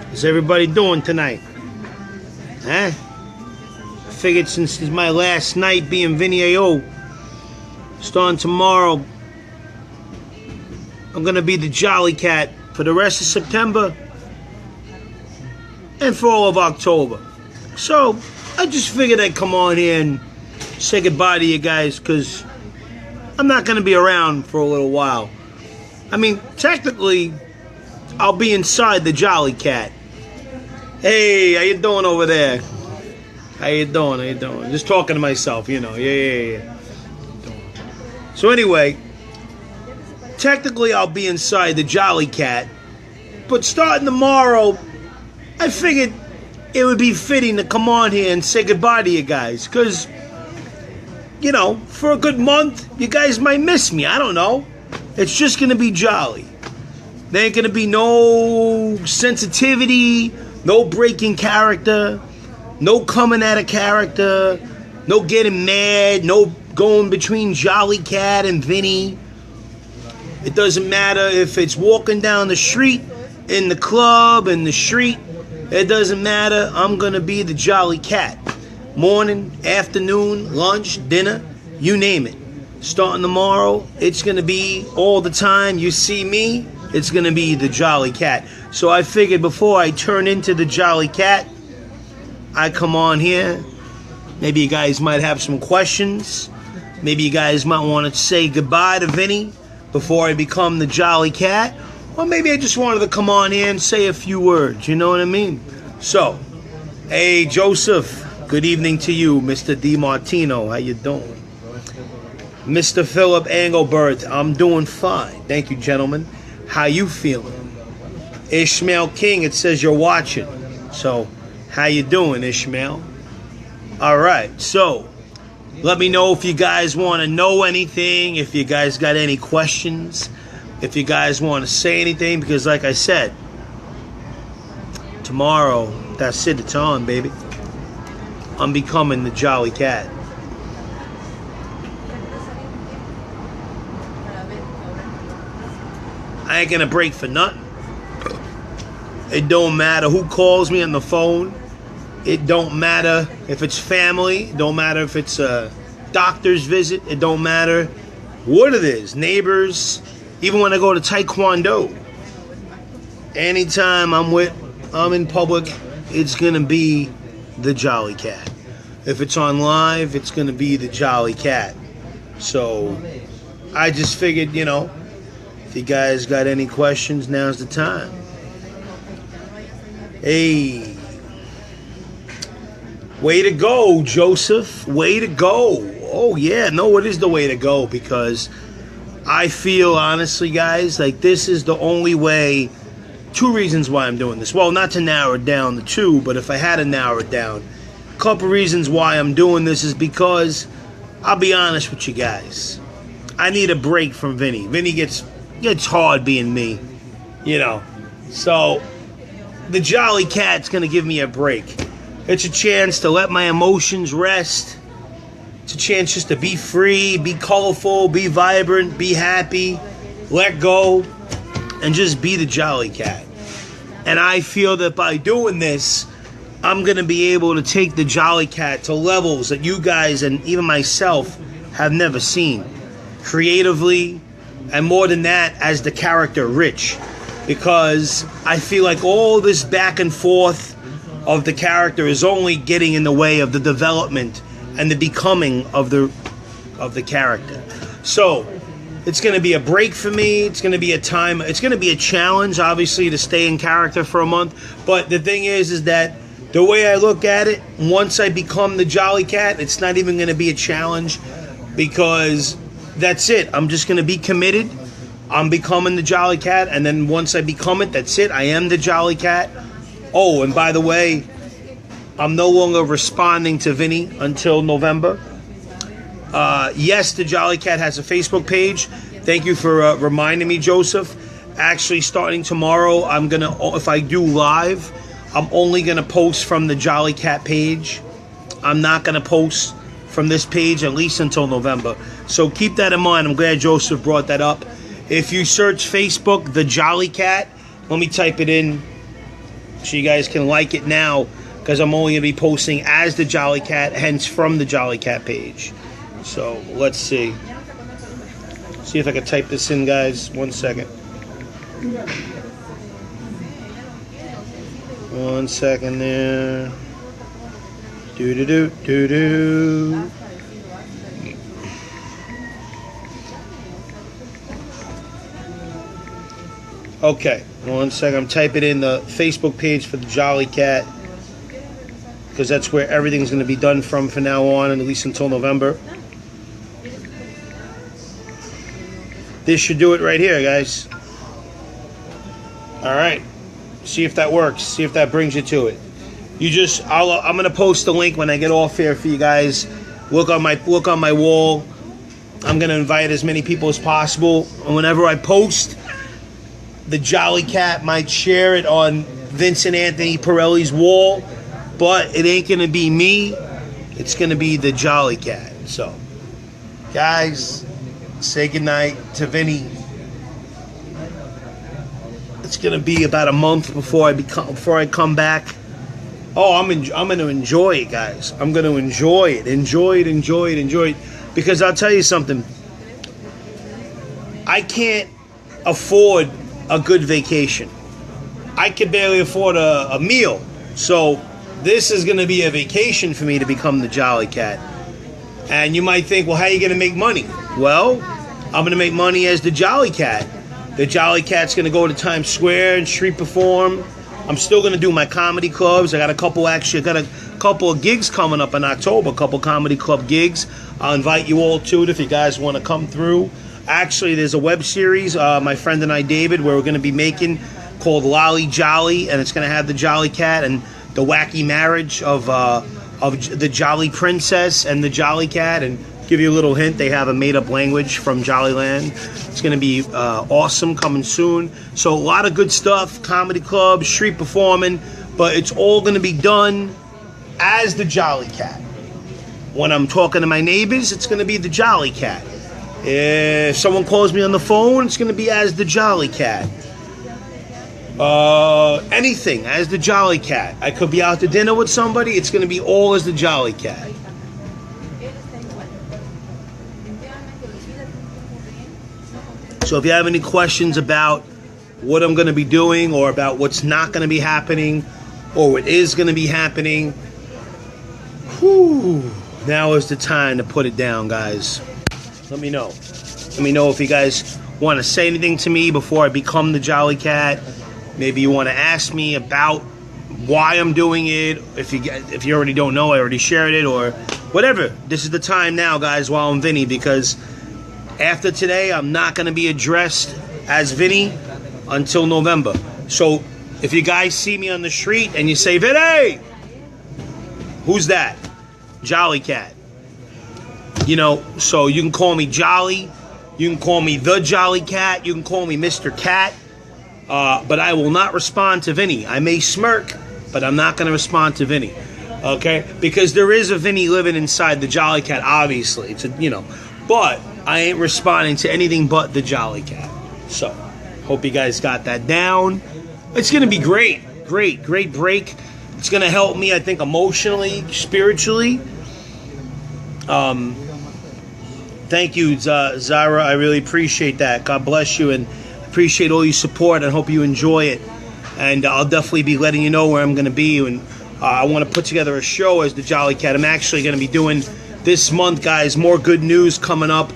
How's everybody doing tonight? Huh? I figured since it's my last night being Vinny AO, starting tomorrow, I'm gonna be the Jolly Cat for the rest of September and for all of October. So I just figured I'd come on here and say goodbye to you guys, because I'm not gonna be around for a little while. I mean, technically, I'll be inside the Jolly Cat. Hey, how you doing over there? How you doing? How you doing? Just talking to myself, you know. Yeah. So anyway, technically I'll be inside the Jolly Cat, but starting tomorrow, I figured it would be fitting to come on here and say goodbye to you guys, because, you know, for a good month, you guys might miss me. I don't know. It's just going to be jolly. There ain't going to be no sensitivity, no breaking character, no coming at a character, no getting mad, no going between Jolly Cat and Vinny. It doesn't matter if it's walking down the street, in the club, in the street. It doesn't matter. I'm going to be the Jolly Cat. Morning, afternoon, lunch, dinner, you name it. Starting tomorrow, it's going to be all the time. You see me, it's going to be the Jolly Cat. So I figured before I turn into the Jolly Cat, I come on here. Maybe you guys might have some questions. Maybe you guys might want to say goodbye to Vinny before I become the Jolly Cat. Or maybe I just wanted to come on here and say a few words. You know what I mean? So, hey, Joseph, good evening to you. Mr. DiMartino, how you doing? Mr. Philip Engelbert, I'm doing fine. Thank you, gentlemen. How you feeling? Ishmael King, it says you're watching. So, how you doing, Ishmael? All right, so let me know if you guys want to know anything, if you guys got any questions, if you guys want to say anything, because like I said, tomorrow, that's it, it's on, baby. I'm becoming the Jolly Cat. I ain't gonna break for nothing. It don't matter who calls me on the phone. It don't matter if it's family. It don't matter if it's a doctor's visit. It don't matter what it is. Neighbors. Even when I go to Tae Kwon Do. Anytime I'm in public, it's gonna be the Jolly Cat. If it's on live, it's gonna be the Jolly Cat. So I just figured, you know, if you guys got any questions, now's the time. Hey. Way to go, Joseph. Way to go. Oh, yeah. No, it is the way to go, because I feel, honestly, guys, like this is the only way. Two reasons why I'm doing this. Well, not to narrow it down to two, but if I had to narrow it down, a couple reasons why I'm doing this is because, I'll be honest with you guys, I need a break from Vinny. Vinny gets hard being me, you know. So the Jolly Cat's gonna give me a break. It's a chance to let my emotions rest. It's a chance just to be free, be colorful, be vibrant, be happy, let go, and just be the Jolly Cat. And I feel that by doing this, I'm gonna be able to take the Jolly Cat to levels that you guys and even myself have never seen. Creatively, and more than that, as the character Rich. Because I feel like all this back and forth of the character is only getting in the way of the development and the becoming of the of the character. So it's going to be a break for me. It's going to be a time. It's going to be a challenge, obviously, to stay in character for a month. But the thing is that the way I look at it, once I become the Jolly Cat, it's not even going to be a challenge, because that's it. I'm just going to be committed. I'm becoming the Jolly Cat, and then once I become it, that's it. I am the Jolly Cat. Oh, and by the way, I'm no longer responding to Vinny until November. Yes, the Jolly Cat has a Facebook page. Thank you for reminding me, Joseph. Actually, starting tomorrow, I'm gonna, if I do live, I'm only gonna post from the Jolly Cat page. I'm not gonna post from this page at least until November. So keep that in mind. I'm glad Joseph brought that up. If you search Facebook, the Jolly Cat, let me type it in so you guys can like it now, because I'm only gonna be posting as the Jolly Cat, hence from the Jolly Cat page. So let's see. See if I can type this in, guys. 1 second. 1 second there. Do. Okay, 1 second. I'm typing in the Facebook page for the Jolly Cat, because that's where everything's going to be done from now on, and at least until November. This should do it right here, guys. All right. See if that works. See if that brings you to it. I'm gonna post the link when I get off here for you guys. Look on my wall. I'm gonna invite as many people as possible. And whenever I post, the Jolly Cat might share it on Vincent Anthony Pirelli's wall, but it ain't gonna be me. It's gonna be the Jolly Cat. So, guys, say goodnight to Vinny. It's gonna be about a month before I come back. Oh, I'm gonna enjoy it, guys. I'm gonna enjoy it, because I'll tell you something. I can't afford a good vacation. I can barely afford a meal. So this is gonna be a vacation for me to become the Jolly Cat. And you might think, well, how are you gonna make money? Well, I'm going to make money as the Jolly Cat. The Jolly Cat's going to go to Times Square and street perform. I'm still going to do my comedy clubs. I got a couple of gigs coming up in October, a couple comedy club gigs. I'll invite you all to it if you guys want to come through. Actually, there's a web series, my friend and I, David, where we're going to be making, called Lolly Jolly, and it's going to have the Jolly Cat and the wacky marriage of the Jolly Princess and the Jolly Cat. And give you a little hint, they have a made-up language from Jollyland. It's going to be awesome, coming soon. So a lot of good stuff, comedy clubs, street performing, but it's all going to be done as the Jolly Cat. When I'm talking to my neighbors, it's going to be the Jolly Cat. If someone calls me on the phone, it's going to be as the Jolly Cat. Anything as the Jolly Cat. I could be out to dinner with somebody, it's going to be all as the Jolly Cat. So if you have any questions about what I'm going to be doing, or about what's not going to be happening, or what is going to be happening, now is the time to put it down, guys. Let me know. Let me know if you guys want to say anything to me before I become the Jolly Cat. Maybe you want to ask me about why I'm doing it. If you already don't know, I already shared it, or whatever. This is the time now, guys, while I'm Vinny, because after today, I'm not going to be addressed as Vinny until November. So if you guys see me on the street and you say, Vinny, who's that? Jolly Cat. You know, so you can call me Jolly. You can call me the Jolly Cat. You can call me Mr. Cat. But I will not respond to Vinny. I may smirk, but I'm not going to respond to Vinny. Okay? Because there is a Vinny living inside the Jolly Cat, obviously. It's but I ain't responding to anything but the Jolly Cat. So, hope you guys got that down. It's going to be great. Great break. It's going to help me, I think, emotionally, spiritually. Thank you, Zara. I really appreciate that. God bless you, and appreciate all your support. I hope you enjoy it. And I'll definitely be letting you know where I'm going to be. And I want to put together a show as the Jolly Cat. I'm actually going to be doing this month, guys, more good news coming up.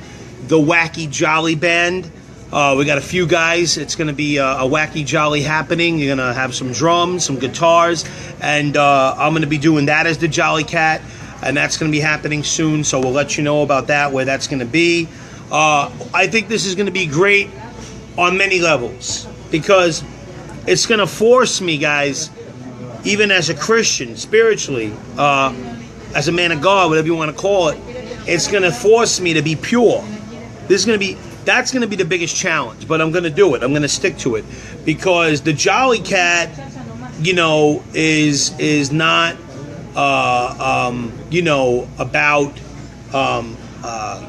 The Wacky Jolly Band. We got a few guys. It's going to be a Wacky Jolly happening. You're going to have some drums, some guitars, and I'm going to be doing that as the Jolly Cat, and that's going to be happening soon, so we'll let you know about that, where that's going to be. I think this is going to be great on many levels, because it's going to force me, guys, even as a Christian, spiritually, as a man of God, whatever you want to call it, it's going to force me to be pure. That's going to be the biggest challenge, but I'm going to do it. I'm going to stick to it, because the Jolly Cat, you know, is not, you know, about,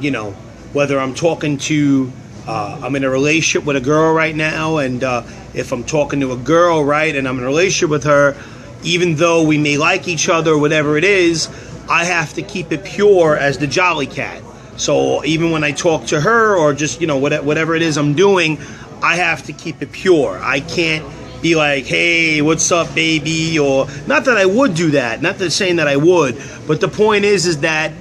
you know, whether I'm talking to, I'm in a relationship with a girl right now, and if I'm talking to a girl, right, and I'm in a relationship with her, even though we may like each other or whatever it is, I have to keep it pure as the Jolly Cat. So even when I talk to her, or just, you know, whatever it is I'm doing, I have to keep it pure. I can't be like, hey, what's up, baby? Or, not that I would do that, not that saying that I would, but the point is that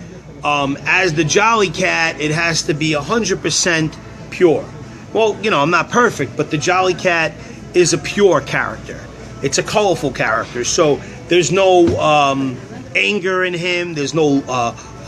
as the Jolly Cat, it has to be 100% pure. Well, you know, I'm not perfect, but the Jolly Cat is a pure character. It's a colorful character, so there's no anger in him, there's no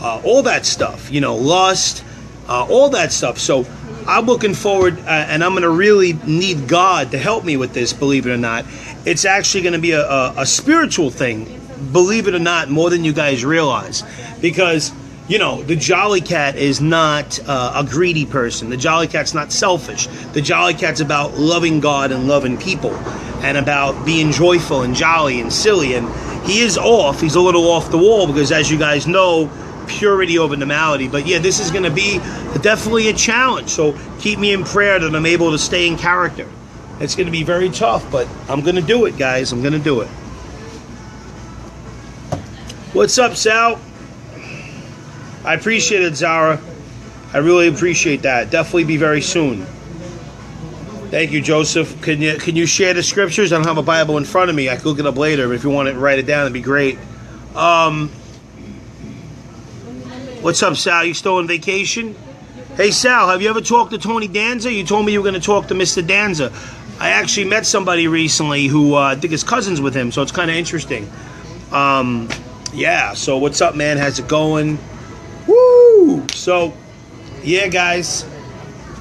all that stuff, you know, lust, all that stuff. So I'm looking forward, and I'm going to really need God to help me with this, believe it or not. It's actually going to be a spiritual thing, believe it or not, more than you guys realize. Because, you know, the Jolly Cat is not a greedy person. The Jolly Cat's not selfish. The Jolly Cat's about loving God and loving people, and about being joyful and jolly and silly. And he is off. He's a little off the wall, because, as you guys know, purity over normality. But yeah, this is going to be definitely a challenge, so keep me in prayer that I'm able to stay in character. It's going to be very tough, but I'm going to do it, guys. I'm going to do it. What's up, Sal? I appreciate it, Zara. I really appreciate that. Definitely be very soon. Thank you, Joseph. Can you share the scriptures? I don't have a Bible in front of me. I can look it up later, but if you want to write it down, it'd be great. What's up, Sal? You still on vacation? Hey, Sal, have you ever talked to Tony Danza? You told me you were going to talk to Mr. Danza. I actually met somebody recently who I think is cousins with him, so it's kind of interesting. Yeah, so what's up, man? How's it going? Woo! So, yeah, guys,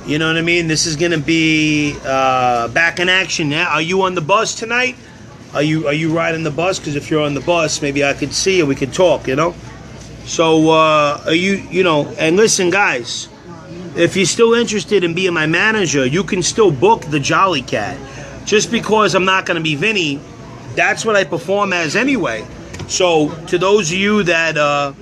you know what I mean? This is going to be back in action now. Are you on the bus tonight? Are you riding the bus? Because if you're on the bus, maybe I could see you. We could talk, you know? So, are you know, and listen, guys, if you're still interested in being my manager, you can still book the Jolly Cat. Just because I'm not going to be Vinny, that's what I perform as anyway. So, to those of you that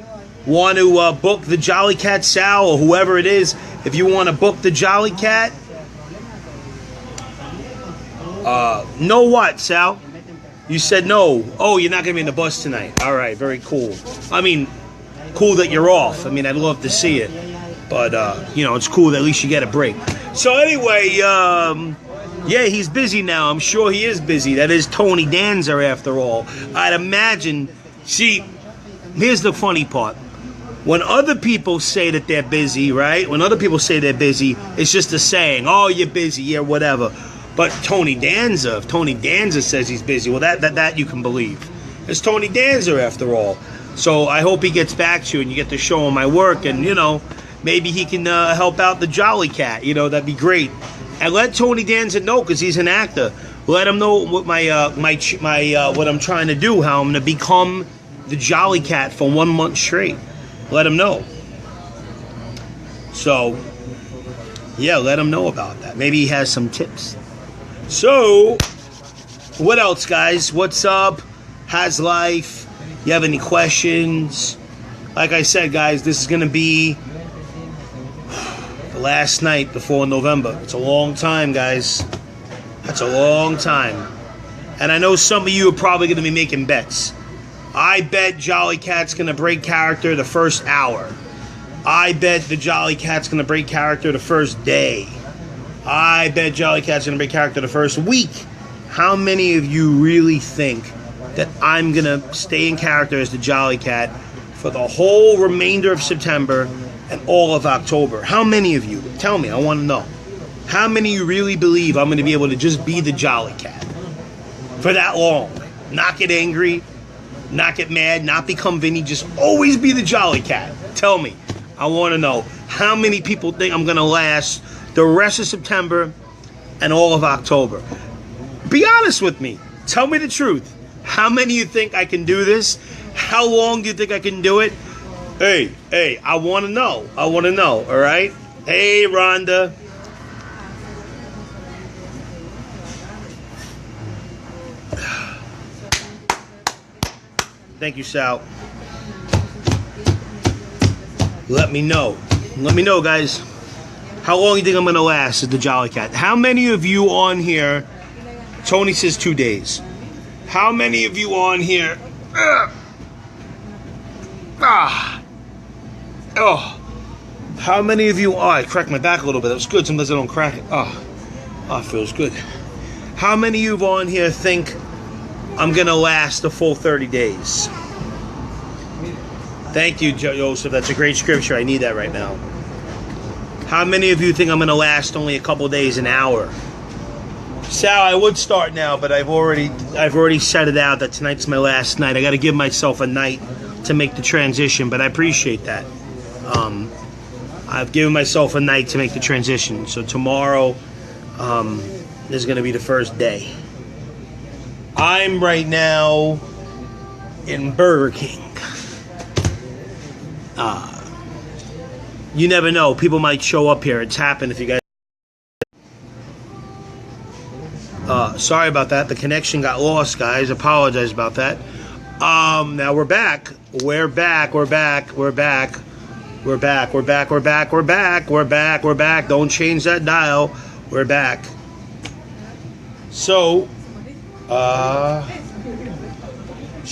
want to book the Jolly Cat, Sal, or whoever it is, if you want to book the Jolly Cat, know what, Sal? You said no. Oh, you're not going to be in the bus tonight. All right, very cool. I mean, cool that you're off. I mean, I'd love to see it, but you know, it's cool that at least you get a break. So anyway, yeah, he's busy now. I'm sure he is busy. That is Tony Danza, after all. I'd imagine. See, here's the funny part. When other people say that they're busy, right? When other people say they're busy, it's just a saying. Oh, you're busy, yeah, whatever. But Tony Danza, if Tony Danza says he's busy, well, that you can believe. It's Tony Danza, after all. So I hope he gets back to you and you get to show him my work, and, you know, maybe he can help out the Jolly Cat. You know, that'd be great. And let Tony Danza know, because he's an actor. Let him know what what I'm trying to do, how I'm going to become the Jolly Cat for 1 month straight. Let him know. So, yeah, let him know about that. Maybe he has some tips. So, what else, guys? What's up? How's life? You have any questions? Like I said, guys, this is going to be the last night before November. It's a long time, guys. That's a long time. And I know some of you are probably going to be making bets. I bet Jolly Cat's going to break character the first hour. I bet the Jolly Cat's going to break character the first day. I bet Jolly Cat's going to break character the first week. How many of you really think that I'm going to stay in character as the Jolly Cat for the whole remainder of September and all of October. How many of you? Tell me, I want to know. How many of you really believe I'm going to be able to just be the Jolly Cat for that long? Not get angry, not get mad, not become Vinny, just always be the Jolly Cat. Tell me. I want to know how many people think I'm going to last the rest of September and all of October. Be honest with me. Tell me the truth. How many of you think I can do this? How long do you think I can do it? Hey, I want to know. I want to know, all right? Hey, Rhonda. Thank you, Sal. Let me know. Let me know, guys. How long do you think I'm going to last as the Jolly Cat? How many of you on here... Tony says 2 days. How many of you on here... How many of you... Oh, I cracked my back a little bit. That was good. Sometimes I don't crack it. It feels good. How many of you on here think I'm going to last the full 30 days? Thank you, Joseph. That's a great scripture. I need that right now. How many of you think I'm going to last only a couple days, an hour? Sal, I would start now, but I've already set it out that tonight's my last night. I got to give myself a night to make the transition, but I appreciate that. I've given myself a night to make the transition. So tomorrow is going to be the first day. I'm right now in Burger King. You never know. People might show up here. It's happened if you guys... Sorry about that. The connection got lost, guys. Apologize about that. Now we're back. We're back. Don't change that dial. We're back. So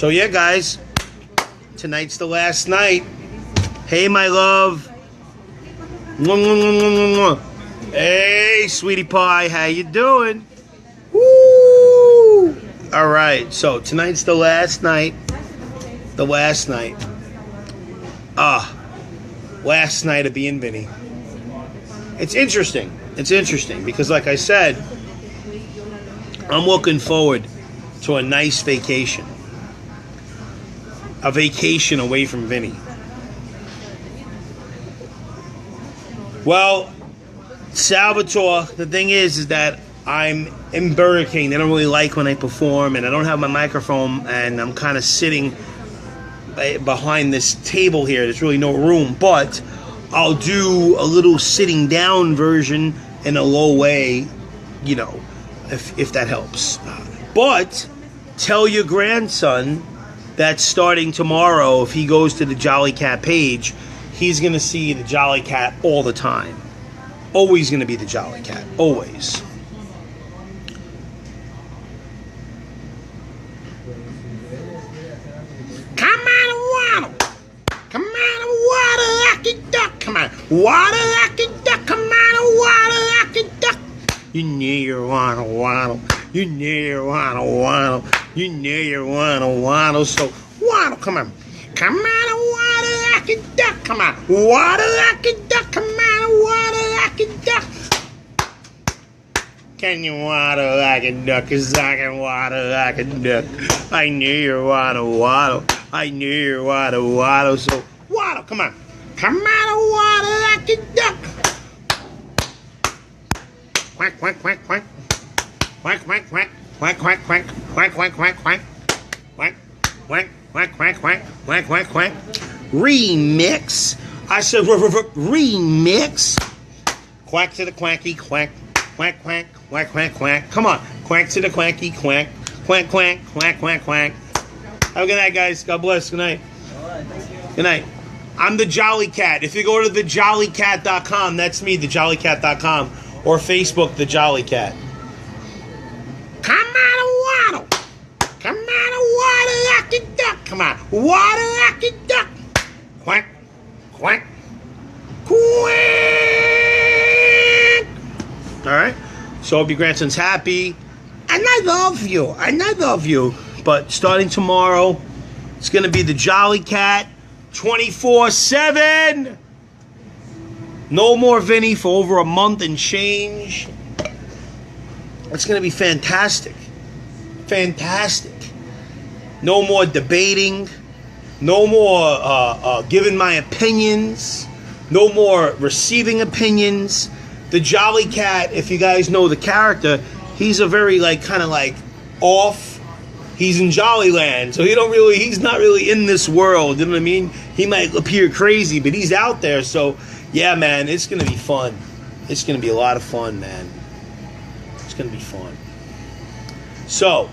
yeah, guys. Tonight's the last night. Hey, my love. Hey, sweetie pie. How you doing? Woo! All right. So tonight's the last night. The last night. Last night of being Vinny. It's interesting. It's interesting because, like I said, I'm looking forward to a nice vacation. A vacation away from Vinny. Well, Salvatore, the thing is that I'm in Burger King. They don't really like when I perform, and I don't have my microphone, and I'm kind of sitting behind this table here. There's really no room, but I'll do a little sitting down version in a low way, you know, if that helps. But tell your grandson that starting tomorrow, if he goes to the Jolly Cat page, he's going to see the Jolly Cat all the time. Always going to be the Jolly Cat. Always. Come on, waddle. Come on, waddle like a duck. Come on, waddle like a duck. Come on, waddle like a duck. You know you wanna waddle. You know you wanna waddle. You know you wanna waddle. So waddle, come on. Come on, waddle like a duck. Come on, waddle like a duck. Come on, waddle like a duck. Can you waddle like a duck? 'Cause I can waddle like a duck. I knew you wanna waddle. I knew you wanna waddle. So waddle, come on. Come on, waddle like a duck. Quack, quack, quack, quack. Quack, quack, quack. Quack, quack, quack. Quack, quack, quack, quack. Quack, quack, quack, quack, quack. Quack, quack, quack. Remix. I said remix. Quack to the quacky, quack. Quack, quack, quack, quack, quack. Come on. Quack to the quacky, quack. Quack, quack, quack, quack, quack. Have a good night, guys. God bless. Good night. Good night. I'm the Jolly Cat. If you go to thejollycat.com, that's me, thejollycat.com, or Facebook, The Jolly Cat. Come on, waddle. Come on, waddle like a duck. Come on, waddle like a duck. Quack, quack, quack. All right. So hope your grandson's happy. And I love you. And I love you. But starting tomorrow, it's going to be the Jolly Cat 24/7. No more Vinny for over a month and change. It's going to be fantastic. Fantastic. No more debating. No more giving my opinions. No more receiving opinions. The Jolly Cat, if you guys know the character, he's a very kind of off. He's in Jollyland, so he's not really in this world. You know what I mean? He might appear crazy, but he's out there. So yeah, man, it's gonna be fun. It's gonna be a lot of fun, man. It's gonna be fun. So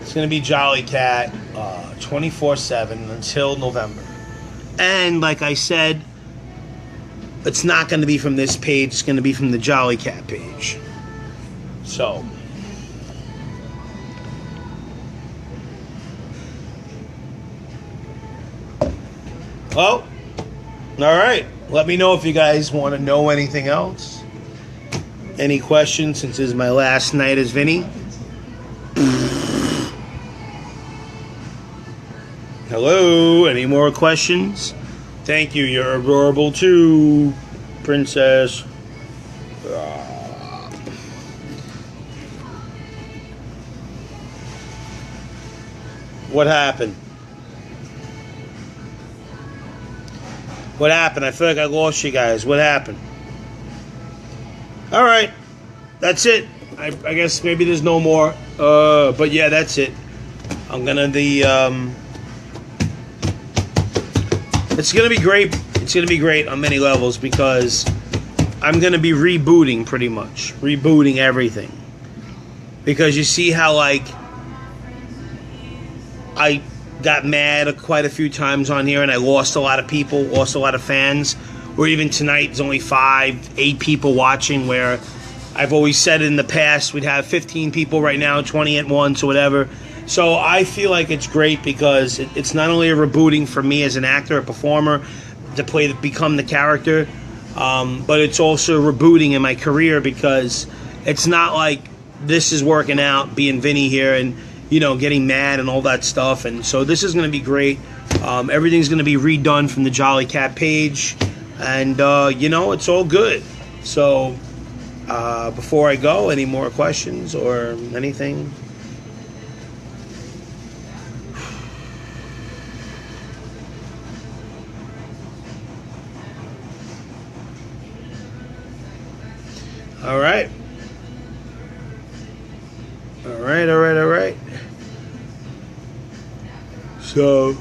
it's gonna be Jolly Cat 24/7 until November. And like I said, it's not going to be from this page. It's going to be from the Jolly Cat page. So, well, all right. Let me know if you guys want to know anything else. Any questions since this is my last night as Vinny? Hello, any more questions? Thank you, you're adorable too, princess. What happened? What happened? I feel like I lost you guys. What happened? All right, that's it. I guess maybe there's no more. But yeah, that's it. I'm gonna It's going to be great. It's going to be great on many levels because I'm going to be rebooting pretty much. Rebooting everything. Because you see how, I got mad quite a few times on here and I lost a lot of people, lost a lot of fans. Or even tonight, there's only 5, 8 people watching, where I've always said in the past we'd have 15 people right now, 20 at once or whatever. So I feel like it's great because it's not only a rebooting for me as an actor, a performer, to become the character, but it's also rebooting in my career because it's not like this is working out, being Vinny here and, getting mad and all that stuff. And so this is going to be great. Everything's going to be redone from the Jolly Cat page. And, it's all good. So before I go, any more questions or anything? All right. All right. So,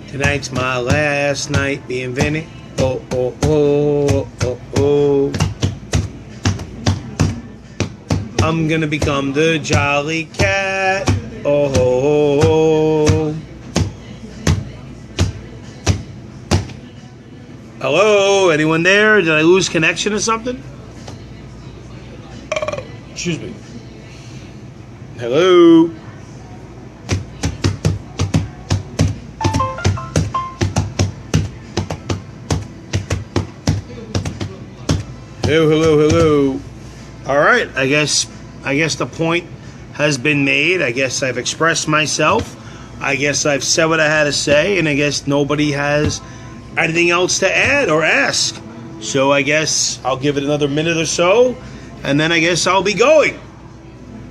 tonight's my last night being Vinny. Oh, oh, oh, oh, oh. I'm gonna become the Jolly Cat. Oh, oh, oh. Hello? Anyone there? Did I lose connection or something? Excuse me. Hello? Hello. All right, I guess the point has been made. I guess I've expressed myself. I guess I've said what I had to say, and I guess nobody has anything else to add or ask. So I guess I'll give it another minute or so, and then I guess I'll be going.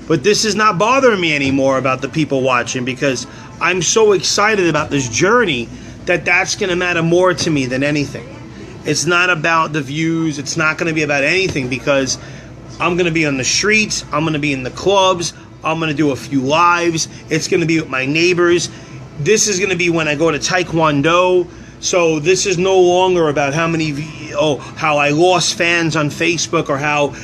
But this is not bothering me anymore about the people watching because I'm so excited about this journey that's going to matter more to me than anything. It's not about the views. It's not going to be about anything because I'm going to be on the streets. I'm going to be in the clubs. I'm going to do a few lives. It's going to be with my neighbors. This is going to be when I go to Tae Kwon Do. So this is no longer about how I lost fans on Facebook or how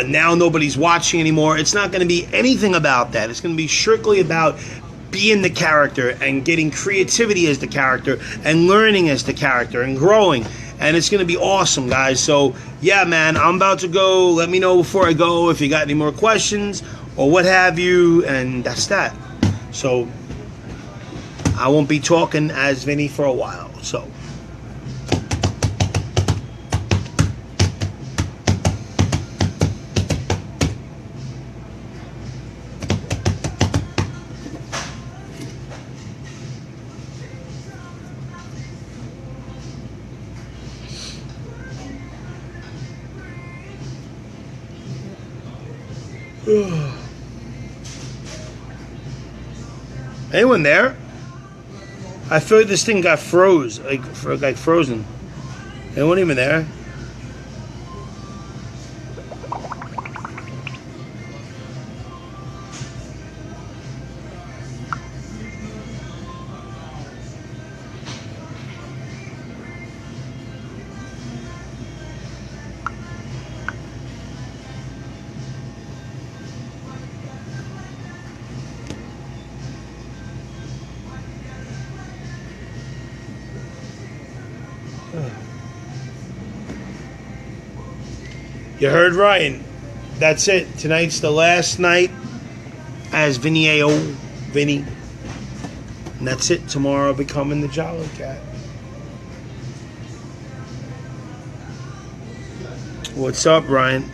now nobody's watching anymore. It's not going to be anything about that. It's going to be strictly about being the character and getting creativity as the character and learning as the character and growing. And it's going to be awesome, guys. So, yeah, man, I'm about to go. Let me know before I go if you got any more questions or what have you. And that's that. So, I won't be talking as Vinny for a while, so. Anyone there? I feel like this thing got frozen. Anyone even there? You heard Ryan. That's it. Tonight's the last night as Vinny A.O. Vinny. And that's it. Tomorrow I'll be becoming the Jolly Cat. What's up, Ryan?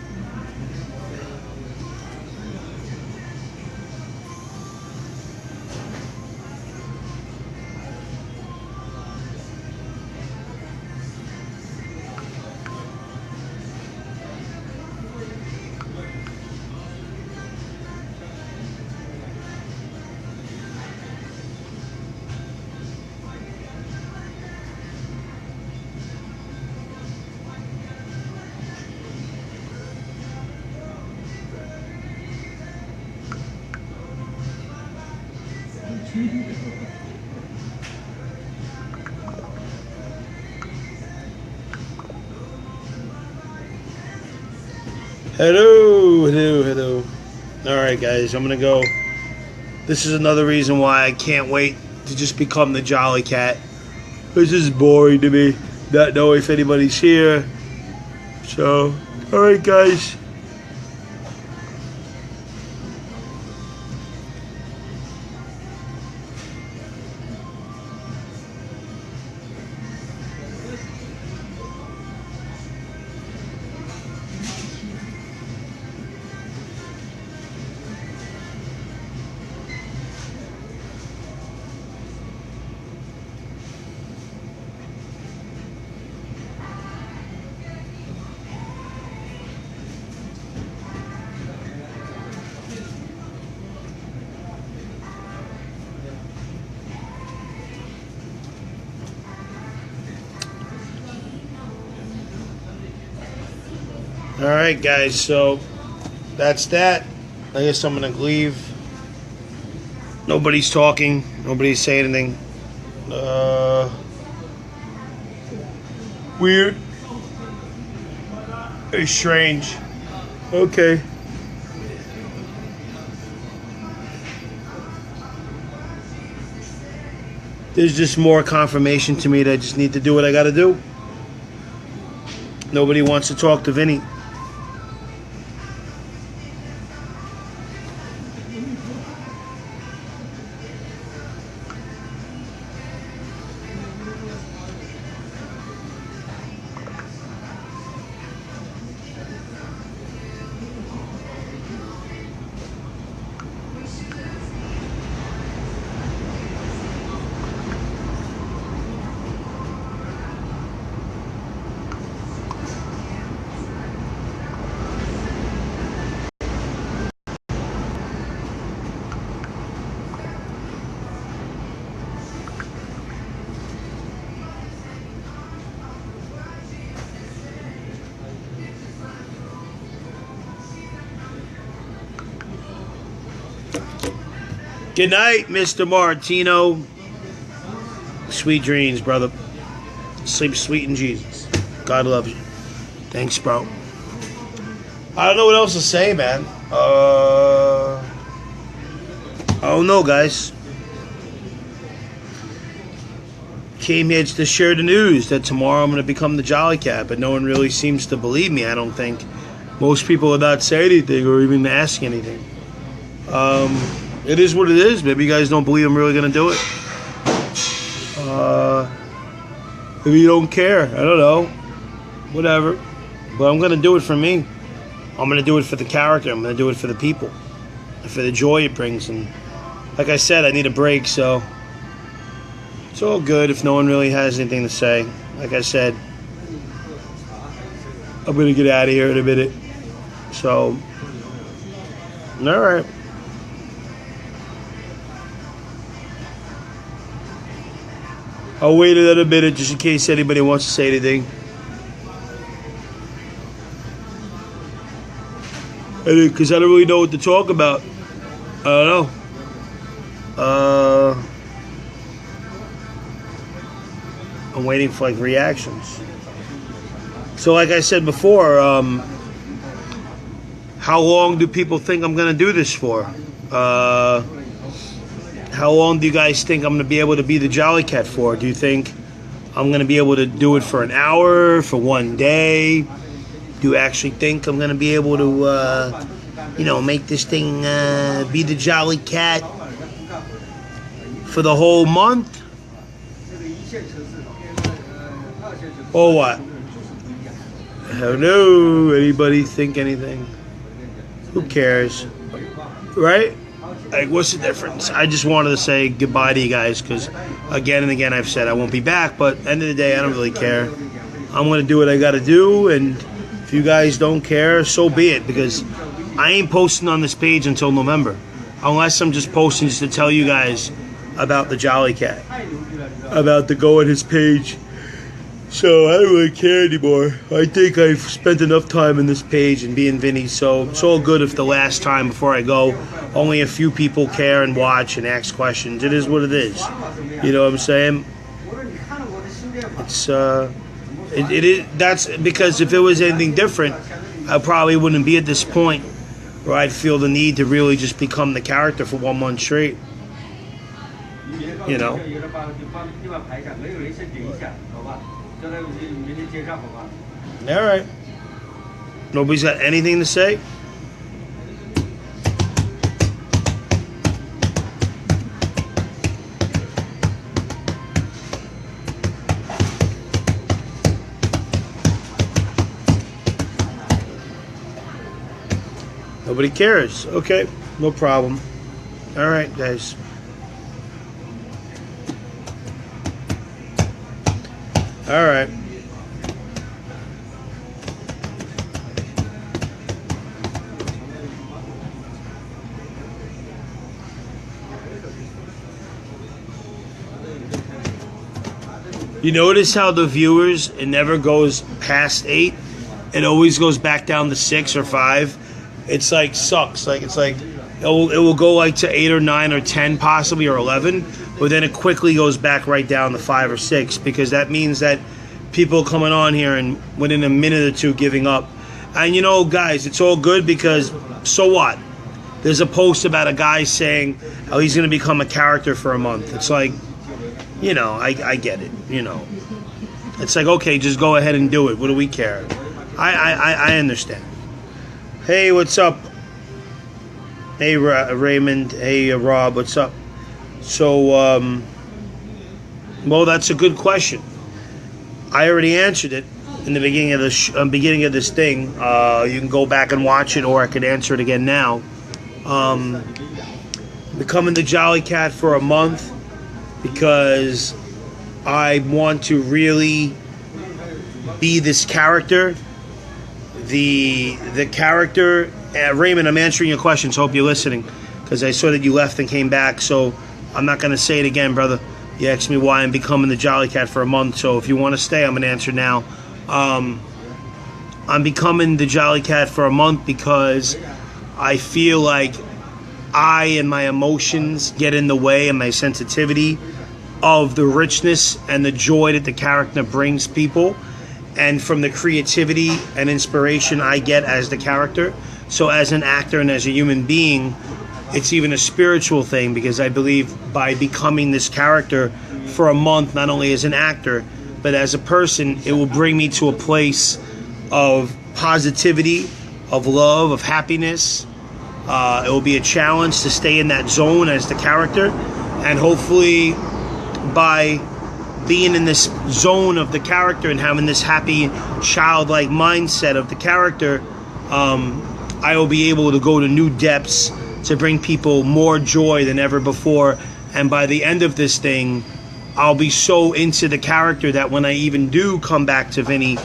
Hello. Alright, guys, I'm gonna go. This is another reason why I can't wait to just become the Jolly Cat. This is boring to me, not know if anybody's here. So, alright, guys. Alright, guys, so that's that. I guess I'm going to leave. Nobody's talking. Nobody's saying anything. Weird. It's strange. Okay. There's just more confirmation to me that I just need to do what I got to do. Nobody wants to talk to Vinny. Good night, Mr. Martino. Sweet dreams, brother. Sleep sweet in Jesus. God loves you. Thanks, bro. I don't know what else to say, man. I don't know, guys. Came here to share the news that tomorrow I'm going to become the Jolly Cat, but no one really seems to believe me, I don't think. Most people are not saying anything or even asking anything. It is what it is. Maybe you guys don't believe I'm really going to do it. If you don't care, I don't know. Whatever. But I'm going to do it for me. I'm going to do it for the character. I'm going to do it for the people. And for the joy it brings. And like I said, I need a break, so it's all good if no one really has anything to say. Like I said, I'm going to get out of here in a minute. So, alright. I'll wait another minute just in case anybody wants to say anything. Because I don't really know what to talk about. I don't know. I'm waiting for like reactions. So like I said before, how long do people think I'm going to do this for? How long do you guys think I'm going to be able to be the Jolly Cat for? Do you think I'm going to be able to do it for an hour, for one day? Do you actually think I'm going to be able to, make this thing be the Jolly Cat for the whole month? Or what? Hello? Anybody think anything? Who cares? Right? Like, what's the difference? I just wanted to say goodbye to you guys because, again and again, I've said I won't be back. But at the end of the day, I don't really care. I'm going to do what I got to do. And if you guys don't care, so be it. Because I ain't posting on this page until November. Unless I'm just posting just to tell you guys about the Jolly Cat. About the go on his page. So I don't really care anymore. I think I've spent enough time in this page and being Vinny, so it's all good if the last time before I go, only a few people care and watch and ask questions. It is what it is. You know what I'm saying? It's it is. That's because if it was anything different, I probably wouldn't be at this point where I'd feel the need to really just become the character for 1 month straight. You know. Alright. Nobody's got anything to say? Nobody cares. Okay, no problem. Alright, guys. Alright. You notice how the viewers, it never goes past 8. It always goes back down to 6 or 5. It's like sucks. Like it's like it will go like to 8 or 9 or 10 possibly or 11, but then it quickly goes back right down to 5 or 6 because that means that people coming on here and within a minute or two giving up. And you know, guys, it's all good because so what? There's a post about a guy saying how he's going to become a character for a month. It's like, you know, I get it. You know, it's like, okay, just go ahead and do it. What do we care? I understand. Hey, what's up? Hey, Raymond. Hey, Rob. What's up? So, well, that's a good question. I already answered it in the beginning of the beginning of this thing. You can go back and watch it, or I could answer it again now. Becoming the Jolly Cat for a month because I want to really be this character. The character. Raymond, I'm answering your questions. Hope you're listening because I saw that you left and came back. So I'm not going to say it again, brother. You asked me why I'm becoming the Jolly Cat for a month. So if you want to stay, I'm going to answer now. I'm becoming the Jolly Cat for a month because I feel like I and my emotions get in the way and my sensitivity of the richness and the joy that the character brings people, and from the creativity and inspiration I get as the character. So as an actor and as a human being, it's even a spiritual thing because I believe by becoming this character for a month, not only as an actor, but as a person, it will bring me to a place of positivity, of love, of happiness. It will be a challenge to stay in that zone as the character, and hopefully by being in this zone of the character and having this happy childlike mindset of the character, I will be able to go to new depths to bring people more joy than ever before. And by the end of this thing, I'll be so into the character that when I even do come back to Vinny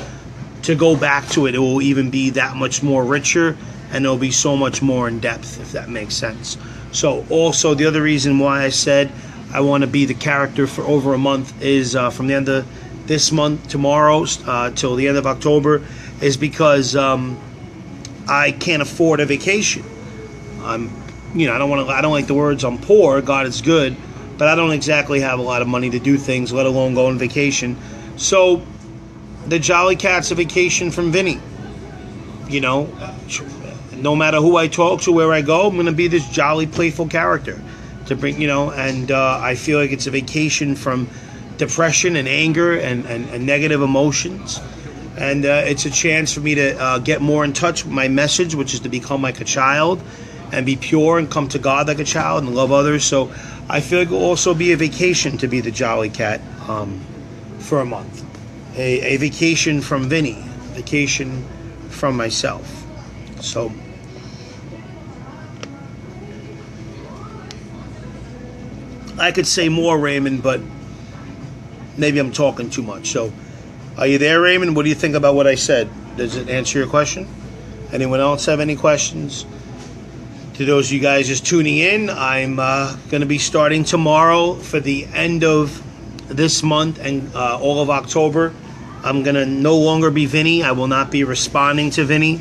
to go back to it, it will even be that much more richer, and it'll be so much more in depth, if that makes sense. So also the other reason why I said I want to be the character for over a month is from the end of this month, tomorrow, till the end of October, is because I can't afford a vacation. I don't like the words I'm poor. God is good, but I don't exactly have a lot of money to do things, let alone go on vacation. So the Jolly Cat's a vacation from Vinny. You know, no matter who I talk to, where I go, I'm going to be this jolly, playful character to bring, and I feel like it's a vacation from depression and anger and negative emotions. And it's a chance for me to get more in touch with my message, which is to become like a child and be pure and come to God like a child and love others. So I feel like it will also be a vacation to be the Jolly Cat for a month. A vacation from Vinny, vacation from myself. So I could say more, Raymond, but maybe I'm talking too much. So are you there, Raymond? What do you think about what I said? Does it answer your question? Anyone else have any questions? To those of you guys just tuning in, I'm going to be starting tomorrow for the end of this month and all of October. I'm going to no longer be Vinny. I will not be responding to Vinny.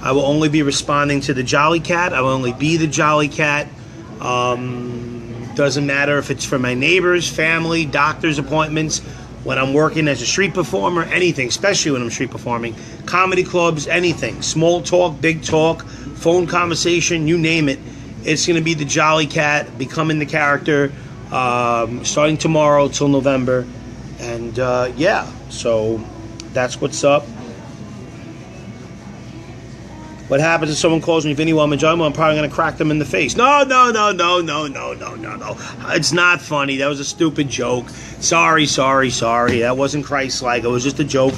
I will only be responding to the Jolly Cat. I will only be the Jolly Cat. Doesn't matter if it's for my neighbors, family, doctor's appointments, when I'm working as a street performer, anything, especially when I'm street performing, comedy clubs, anything, small talk, big talk, phone conversation, you name it. It's going to be the Jolly Cat, becoming the character, starting tomorrow till November. And yeah, so that's what's up. What happens if someone calls me Vinny while I'm enjoying? I'm probably going to crack them in the face. No. It's not funny. That was a stupid joke. Sorry. That wasn't Christ-like. It was just a joke.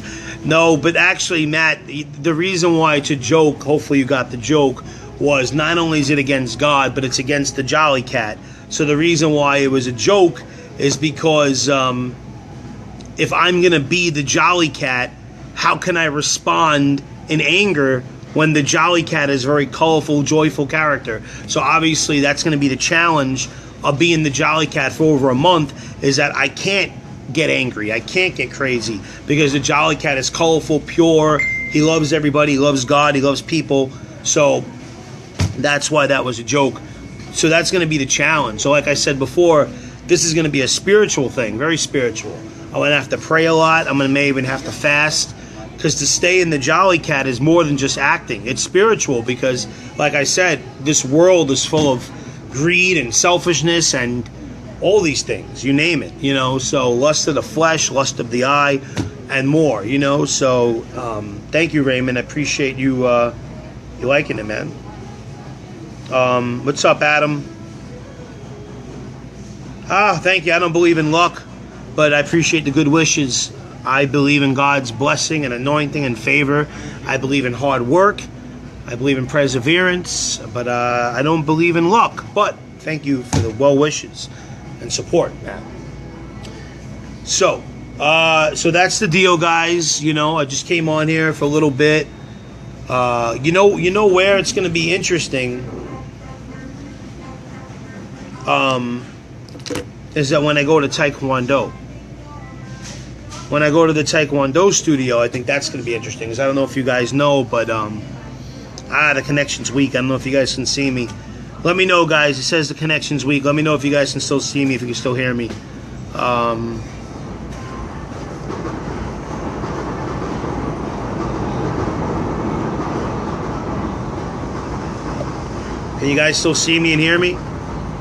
No, but actually, Matt, the reason why it's a joke, hopefully you got the joke, was not only is it against God, but it's against the Jolly Cat. So the reason why it was a joke is because if I'm going to be the Jolly Cat, how can I respond in anger when the Jolly Cat is a very colorful, joyful character? So obviously that's going to be the challenge of being the Jolly Cat for over a month, is that I can't get angry. I can't get crazy because the Jolly Cat is colorful, pure. He loves everybody. He loves God. He loves people. So that's why that was a joke. So that's going to be the challenge. So like I said before, this is going to be a spiritual thing, very spiritual. I'm going to have to pray a lot. I'm going to may even have to fast. Because to stay in the Jolly Cat is more than just acting. It's spiritual because, like I said, this world is full of greed and selfishness and all these things. You name it, So lust of the flesh, lust of the eye, and more, So thank you, Raymond. I appreciate you liking it, man. What's up, Adam? Thank you. I don't believe in luck, but I appreciate the good wishes. I believe in God's blessing and anointing and favor. I believe in hard work. I believe in perseverance, but I don't believe in luck. But thank you for the well wishes and support, man. So that's the deal, guys. I just came on here for a little bit. You know where it's going to be interesting is that when I go to Tae Kwon Do. When I go to the Tae Kwon Do studio, I think that's going to be interesting. Because I don't know if you guys know, but the connection's weak. I don't know if you guys can see me. Let me know, guys. It says the connection's weak. Let me know if you guys can still see me, if you can still hear me. Can you guys still see me and hear me?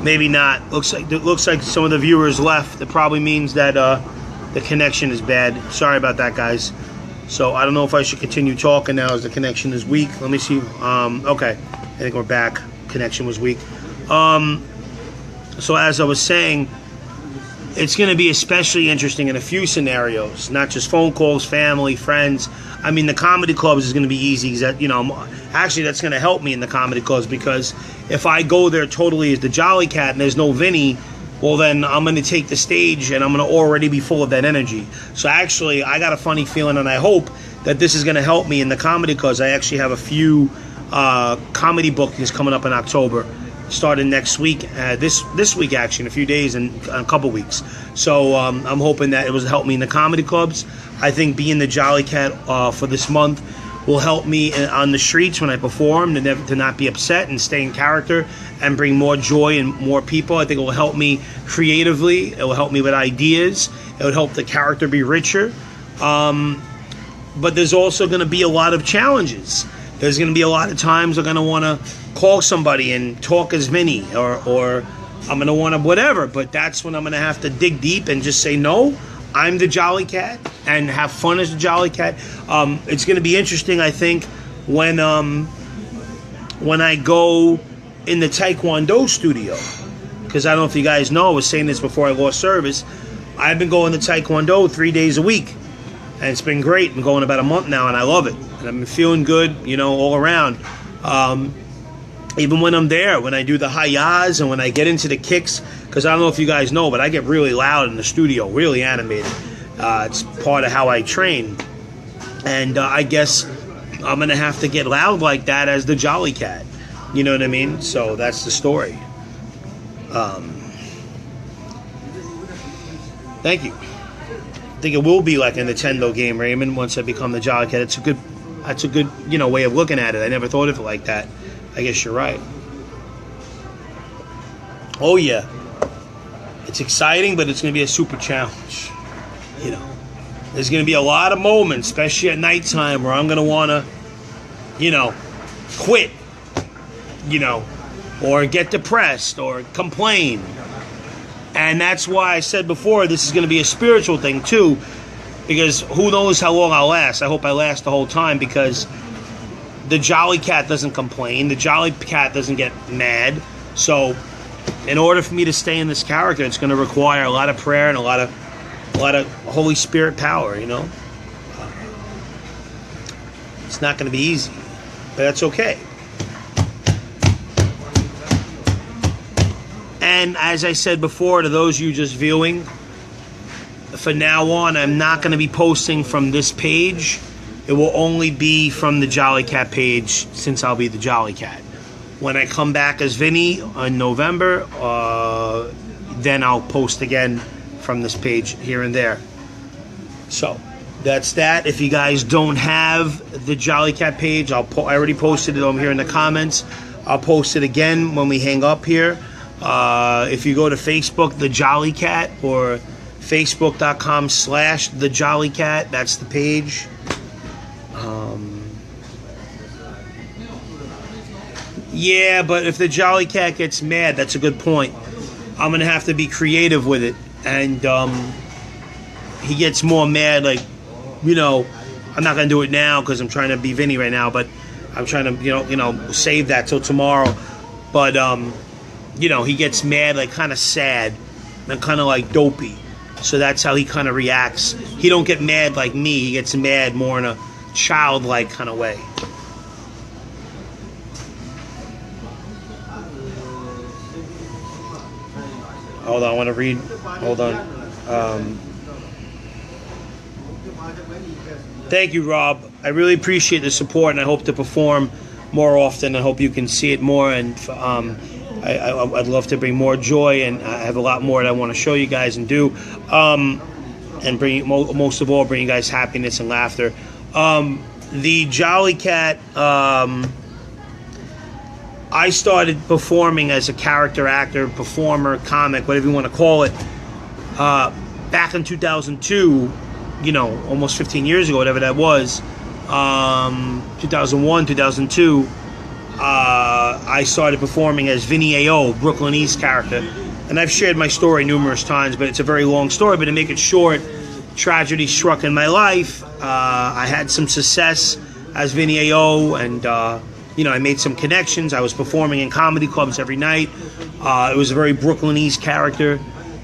Maybe not. Looks like some of the viewers left. It probably means that the connection is bad. Sorry about that, guys. So I don't know if I should continue talking now as the connection is weak. Let me see. Okay, I think we're back. Connection was weak. So as I was saying, it's going to be especially interesting in a few scenarios, not just phone calls, family, friends. I mean, the comedy clubs is going to be easy. That, actually, that's going to help me in the comedy clubs, because if I go there totally as the Jolly Cat and there's no Vinny, well, then I'm going to take the stage and I'm going to already be full of that energy. So actually, I got a funny feeling, and I hope that this is going to help me in the comedy clubs. I actually have a few comedy bookings coming up in October, starting next week, this week actually, in a few days and a couple weeks. So I'm hoping that it will help me in the comedy clubs. I think being the Jolly Cat for this month will help me on the streets when I perform to not be upset and stay in character and bring more joy and more people. I think it will help me creatively. It will help me with ideas. It would help the character be richer. But there's also going to be a lot of challenges. There's going to be a lot of times I'm going to want to call somebody and talk as Vinny, or I'm going to want to whatever. But that's when I'm going to have to dig deep and just say, no, I'm the Jolly Cat, and have fun as the Jolly Cat. It's going to be interesting, I think, when I go in the Tae Kwon Do studio. Because I don't know if you guys know, I was saying this before I lost service. I've been going to Tae Kwon Do 3 days a week. And it's been great. I'm going about a month now, and I love it. And I've been feeling good, all around. Even when I'm there, when I do the hi-yas and when I get into the kicks, because I don't know if you guys know, but I get really loud in the studio, really animated. It's part of how I train. And I guess I'm going to have to get loud like that as the Jolly Cat. You know what I mean? So that's the story. Thank you. I think it will be like a Nintendo game, Raymond, once I become the Jolly Cat. That's a good, way of looking at it. I never thought of it like that. I guess you're right. Oh yeah. It's exciting, but it's going to be a super challenge. There's going to be a lot of moments, especially at nighttime, where I'm going to want to, quit, or get depressed or complain. And that's why I said before, this is going to be a spiritual thing too, because who knows how long I'll last. I hope I last the whole time, because the Jolly Cat doesn't complain. The Jolly Cat doesn't get mad. So in order for me to stay in this character, it's going to require a lot of prayer and a lot of Holy Spirit power, It's not going to be easy, but that's okay. And as I said before, to those of you just viewing, from now on, I'm not going to be posting from this page. It will only be from the Jolly Cat page, since I'll be the Jolly Cat. When I come back as Vinny in November, then I'll post again from this page here and there. So that's that. If you guys don't have the Jolly Cat page, I already posted it over here in the comments. I'll post it again when we hang up here. If you go to Facebook, The Jolly Cat, or facebook.com/The Jolly Cat, that's the page. Yeah, but if the Jolly Cat gets mad, that's a good point. I'm going to have to be creative with it. And he gets more mad, like, I'm not going to do it now because I'm trying to be Vinny right now, but I'm trying to, save that till tomorrow. But, he gets mad, like kind of sad and kind of like dopey. So that's how he kind of reacts. He don't get mad like me. He gets mad more in a childlike kind of way. Hold on, I want to read. Hold on. Thank you, Rob. I really appreciate the support, and I hope to perform more often. I hope you can see it more, and I'd love to bring more joy, and I have a lot more that I want to show you guys and do, and bring most of all, bring you guys happiness and laughter. The Jolly Cat. I started performing as a character actor, performer, comic, whatever you want to call it, back in 2002, almost 15 years ago, whatever that was, 2001, 2002, I started performing as Vinny A.O., Brooklyn East character. And I've shared my story numerous times, but it's a very long story. But to make it short, tragedy struck in my life. I had some success as Vinny A.O., and I made some connections. I was performing in comedy clubs every night. It was a very Brooklyn East character,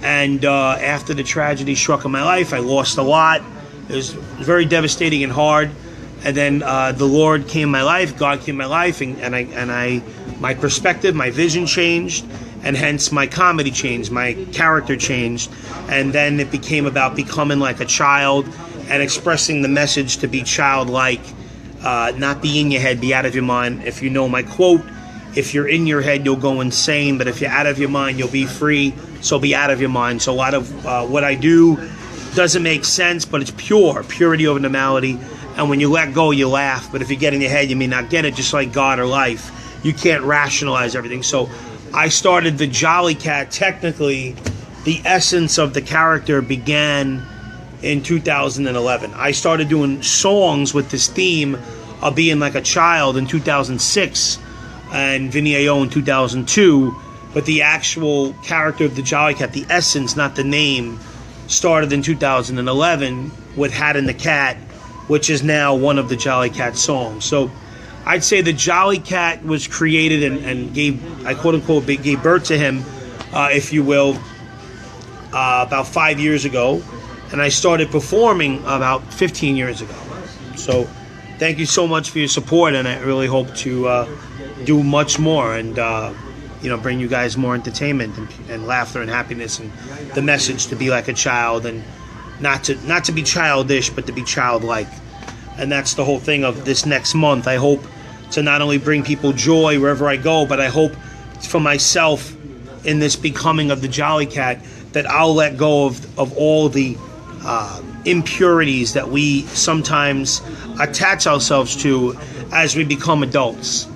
And after the tragedy struck in my life, I lost a lot. It was very devastating and hard. And then the Lord came in my life, God came in my life, and my perspective, my vision changed, and hence my comedy changed, my character changed, and then it became about becoming like a child and expressing the message to be childlike, not be in your head, be out of your mind. If you know my quote, if you're in your head, you'll go insane, but if you're out of your mind, you'll be free, so be out of your mind. So a lot of what I do doesn't make sense, but it's purity over normality. And when you let go, you laugh. But if you get in your head, you may not get it, just like God or life. You can't rationalize everything. So I started the Jolly Cat. Technically, the essence of the character began in 2011. I started doing songs with this theme of being like a child in 2006, and Vinny in 2002. But the actual character of the Jolly Cat, the essence, not the name, started in 2011 with Hat in the Cat, which is now one of the Jolly Cat songs. So I'd say the Jolly Cat was created and gave, I quote unquote, gave birth to him, if you will, about 5 years ago. And I started performing about 15 years ago. So thank you so much for your support, and I really hope to do much more and bring you guys more entertainment and laughter and happiness, and the message to be like a child, and not to be childish, but to be childlike. And that's the whole thing of this next month. I hope to not only bring people joy wherever I go, but I hope for myself in this becoming of the Jolly Cat that I'll let go of all the impurities that we sometimes attach ourselves to as we become adults.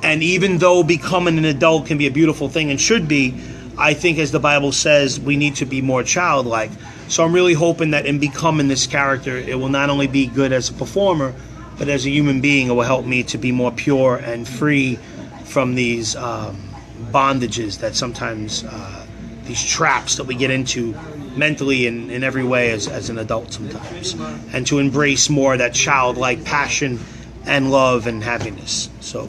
And even though becoming an adult can be a beautiful thing and should be, I think, as the Bible says, we need to be more childlike. So I'm really hoping that in becoming this character, it will not only be good as a performer, but as a human being, it will help me to be more pure and free from these bondages that sometimes, these traps that we get into mentally and in every way as an adult sometimes. And to embrace more of that childlike passion and love and happiness. So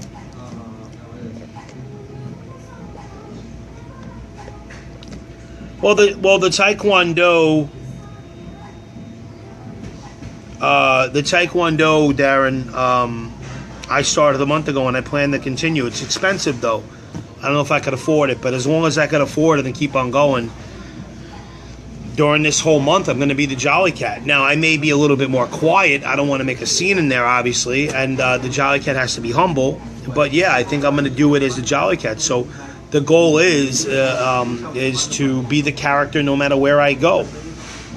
the Tae Kwon Do, Darren, I started a month ago and I plan to continue. It's expensive though. I don't know if I could afford it, but as long as I could afford it and keep on going, during this whole month, I'm going to be the Jolly Cat. Now, I may be a little bit more quiet. I don't want to make a scene in there, obviously, and the Jolly Cat has to be humble. But yeah, I think I'm going to do it as the Jolly Cat. So the goal is to be the character no matter where I go.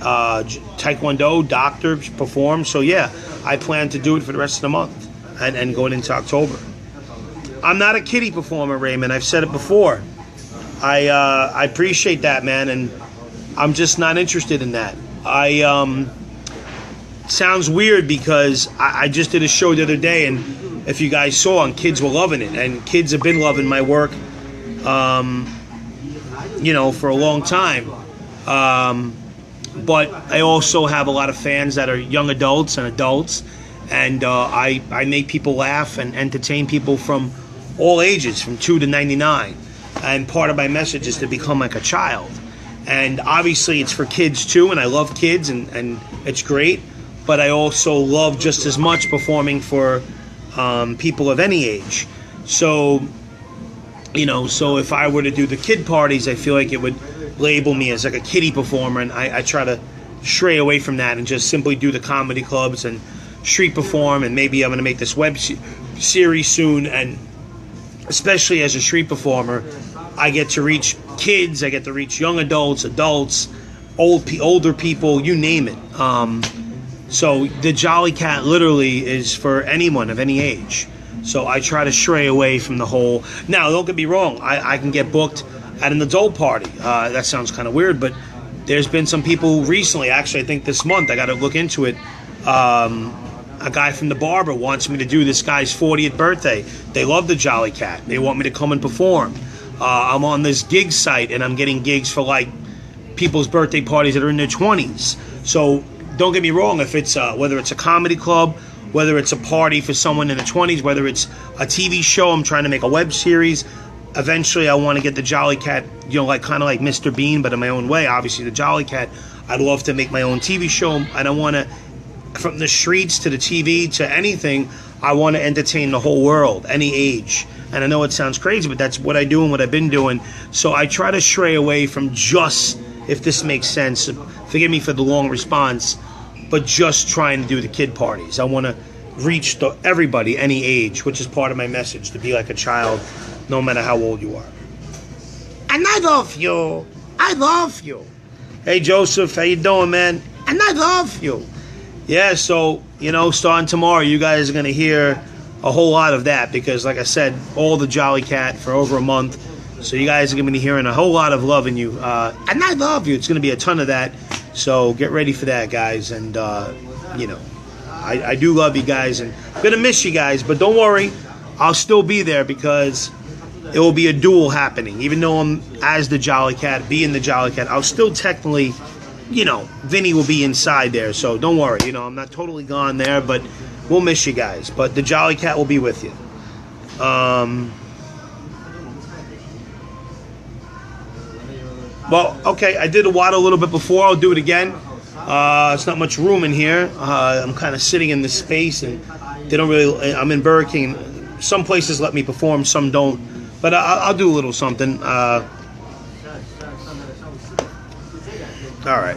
Tae Kwon Do, doctor, perform. So yeah, I plan to do it for the rest of the month and going into October. I'm not a kiddie performer, Raymond. I've said it before. I appreciate that, man, and I'm just not interested in that. Sounds weird because I just did a show the other day, and if you guys saw, and kids were loving it, and kids have been loving my work, for a long time. But I also have a lot of fans that are young adults and adults, and I make people laugh and entertain people from all ages, from 2 to 99. And part of my message is to become like a child. And obviously it's for kids too, and I love kids, and it's great. But I also love just as much performing for people of any age. So, so if I were to do the kid parties, I feel like it would label me as like a kiddie performer, and I try to stray away from that and just simply do the comedy clubs and street perform. And maybe I'm going to make this web series soon, and especially as a street performer, I get to reach kids, I get to reach young adults, older people, you name it. So the Jolly Cat literally is for anyone of any age. So I try to stray away from the whole. Now, don't get me wrong, I can get booked at an adult party. That sounds kind of weird, but there's been some people recently, actually I think this month, I got to look into it. A guy from the barber wants me to do this guy's 40th birthday. They love the Jolly Cat. They want me to come and perform. I'm on this gig site, and I'm getting gigs for like people's birthday parties that are in their 20s. So don't get me wrong, if it's whether it's a comedy club, whether it's a party for someone in the 20s, whether it's a TV show, I'm trying to make a web series, eventually I want to get the Jolly Cat, like kind of like Mr. Bean, but in my own way. Obviously, the Jolly Cat. I'd love to make my own TV show, and I want to, from the streets to the TV to anything, I want to entertain the whole world, any age. And I know it sounds crazy, but that's what I do and what I've been doing. So I try to stray away from just, if this makes sense, forgive me for the long response, but just trying to do the kid parties. I want to reach everybody, any age, which is part of my message, to be like a child, no matter how old you are. And I love you. I love you. Hey, Joseph, how you doing, man? And I love you. Yeah, so, starting tomorrow, you guys are going to hear a whole lot of that because, like I said, all the Jolly Cat for over a month. So you guys are going to be hearing a whole lot of loving you. And I love you. It's going to be a ton of that. So get ready for that, guys. And, I do love you guys. And I'm going to miss you guys. But don't worry. I'll still be there because it will be a duel happening. Even though I'm as the Jolly Cat, being the Jolly Cat, I'll still technically, Vinny will be inside there. So don't worry. I'm not totally gone there, but we'll miss you guys. But the Jolly Cat will be with you. Well, okay, I did a waddle a little bit before. I'll do it again. It's not much room in here. I'm kind of sitting in this space, and they don't really. I'm in Burger King. Some places let me perform, some don't. But I'll do a little something. All right.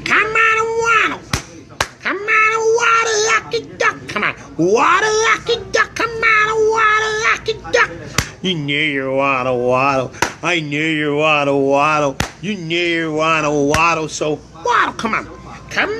Come on, waddle. Come on, waddle like a duck. Come on, waddle like a duck. Come on, waddle like a duck. You knew you waddle, waddle. I knew you waddle, waddle. You knew you waddle, waddle. So waddle, come on. Come on,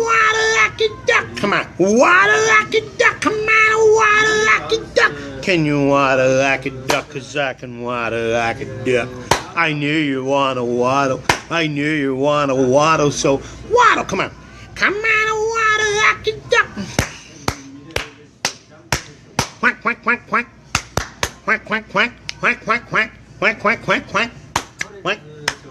waddle like a duck. Come on, waddle like a duck. Come on, waddle like a duck. Can you waddle like a duck? 'Cause I can waddle like a duck. I knew you wanna waddle. I knew you wanna waddle. So waddle, come on. Come on, waddle like a duck. Quack, quack, quack, quack. Quack, quack, quack. Quack, quack, quack. Quack, quack, quack, quack. Quack,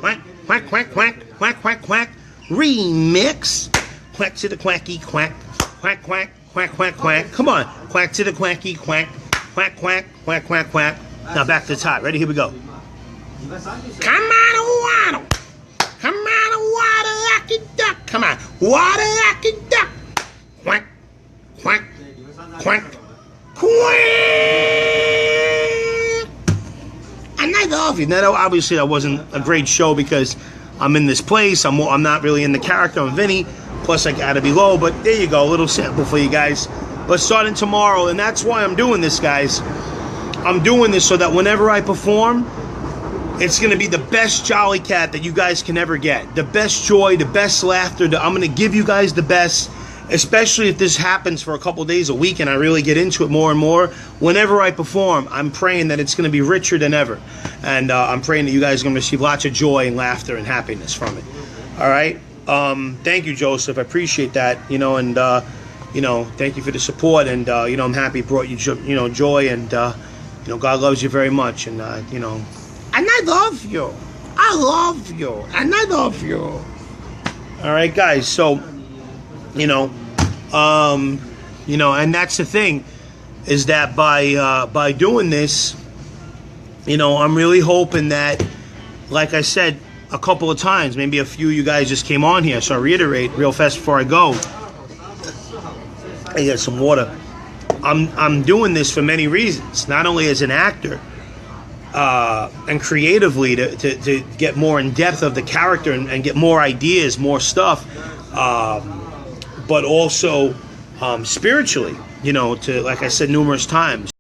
quack, quack, quack, quack. Quack, quack, quack. Remix. Quack to the quacky quack. Quack, quack, quack, quack, quack. Come on. Quack to the quacky quack. Quack, quack, quack, quack, quack. Now back to the top. Ready? Here we go. Come on, waddle. Come on, waddle like a duck. Come on, waddle like a duck. Quack, quack, quack, quack. And I love you. Now, obviously, that wasn't a great show because I'm in this place. I'm not really in the character. I'm Vinny. Plus, I gotta be low. But there you go. A little sample for you guys. But starting tomorrow, and that's why I'm doing this, guys. I'm doing this so that whenever I perform, it's going to be the best Jolly Cat that you guys can ever get. The best joy, the best laughter. I'm going to give you guys the best, especially if this happens for a couple days a week and I really get into it more and more. Whenever I perform, I'm praying that it's going to be richer than ever. And I'm praying that you guys are going to receive lots of joy and laughter and happiness from it. All right? Thank you, Joseph. I appreciate that. And, thank you for the support. And, I'm happy it brought you, joy. And, God loves you very much. And, and I love you. I love you. And I love you. All right, guys. So, and that's the thing, is that by doing this, I'm really hoping that, like I said a couple of times, maybe a few of you guys just came on here, so I reiterate real fast before I go. I get some water. I'm doing this for many reasons, not only as an actor, and creatively to get more in depth of the character and get more ideas, more stuff, but also spiritually, to, like I said numerous times,